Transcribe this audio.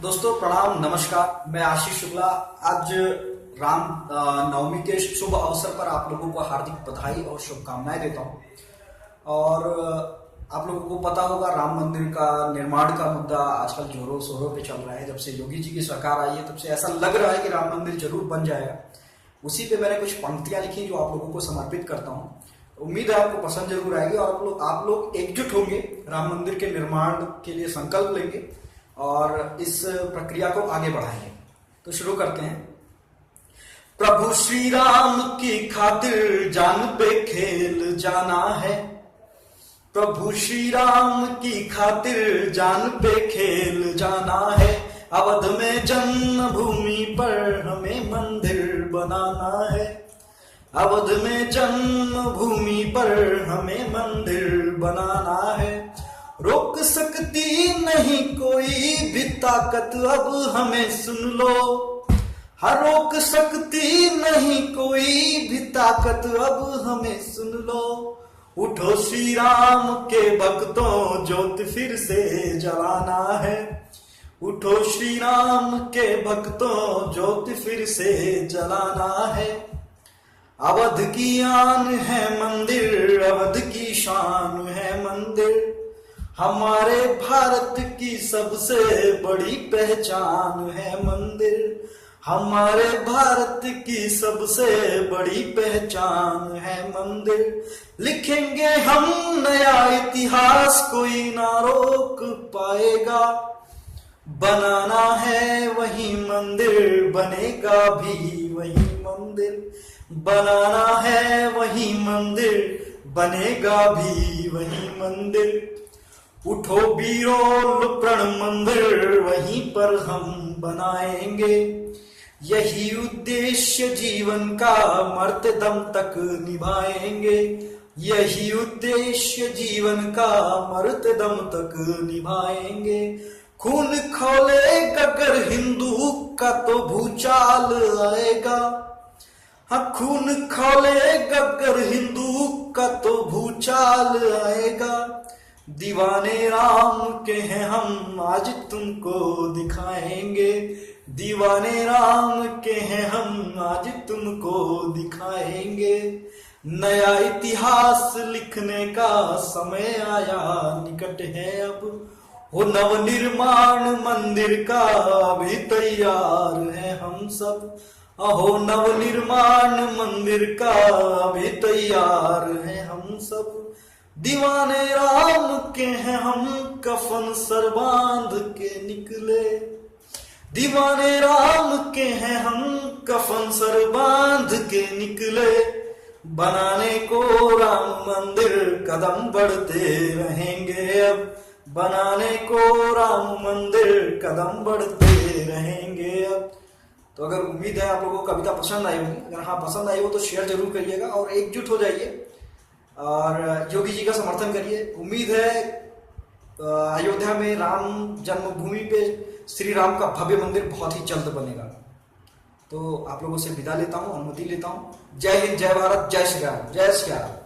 दोस्तों प्रणाम, नमस्कार। मैं आशीष शुक्ला। आज राम नवमी के शुभ अवसर पर आप लोगों को हार्दिक बधाई और शुभकामनाएं देता हूं। और आप लोगों को पता होगा, राम मंदिर का निर्माण का मुद्दा आजकल जोरों शोरों पे चल रहा है। जब से योगी जी की सरकार आई है तब से ऐसा लग रहा है कि राम मंदिर जरूर बन जाएगा। उसी पे मैंने कुछ पंक्तियां लिखी जो आप लोगों को समर्पित करता हूं। उम्मीद है आपको पसंद जरूर आएगी और आप लोग एकजुट होंगे, राम मंदिर के निर्माण के लिए संकल्प लेंगे और इस प्रक्रिया को आगे बढ़ाएंगे। तो शुरू करते हैं। प्रभु श्री राम की खातिर जान पे खेल जाना है। प्रभु श्री राम की खातिर जान पे खेल जाना है। अवध में जन्म भूमि पर हमें मंदिर बनाना है। अवध में जन्म भूमि पर हमें मंदिर बनाना है। रोक सकती नहीं कोई भी ताकत, अब हमें सुन लो। हर रोक सकती नहीं कोई भी ताकत, अब हमें सुन लो। उठो श्री राम के भक्तों, ज्योत फिर से जलाना है। उठो श्री राम के भक्तों, ज्योत फिर से जलाना है। अवध की आन है मंदिर, अवध की शान है मंदिर। हमारे भारत की सबसे बड़ी पहचान है मंदिर। हमारे भारत की सबसे बड़ी पहचान है मंदिर। लिखेंगे हम नया इतिहास, कोई ना रोक पाएगा। बनाना है वही मंदिर, बनेगा भी वही मंदिर। बनाना है वही मंदिर, बनेगा भी वही मंदिर। उठो वीरों प्रण मंदिर, वहीं पर हम बनाएंगे। यही उद्देश्य जीवन का, मरते दम तक निभाएंगे। यही उद्देश्य जीवन का, मरते दम तक निभाएंगे। खून खौलेगा अगर हिंदू का तो भूचाल आएगा। हाँ, खून खौलेगा अगर हिंदू का तो भूचाल आएगा। दीवाने राम के हैं हम, आज तुमको दिखाएंगे। दीवाने राम के हैं हम, आज तुमको दिखाएंगे। नया इतिहास लिखने का समय आया, निकट है अब। हो नवनिर्माण मंदिर का, अभी तैयार है हम सब। अहो नवनिर्माण मंदिर का, अभी तैयार है हम सब। दीवाने राम के हैं हम, कफन सर बांध के निकले। दीवाने राम के हैं हम, कफन सर बांध के निकले। बनाने को राम मंदिर, कदम बढ़ते रहेंगे अब। बनाने को राम मंदिर, कदम बढ़ते रहेंगे अब। तो अगर उम्मीद है आप लोगों को कविता पसंद आई होगी। अगर हाँ पसंद आई हो तो शेयर जरूर करिएगा और एकजुट हो जाइए और योगी जी का समर्थन करिए। उम्मीद है अयोध्या में राम जन्मभूमि पे श्री राम का भव्य मंदिर बहुत ही जल्द बनेगा। तो आप लोगों से विदा लेता हूँ, अनुमति लेता हूँ। जय हिंद, जय भारत, जय श्री राम, जय श्री राम।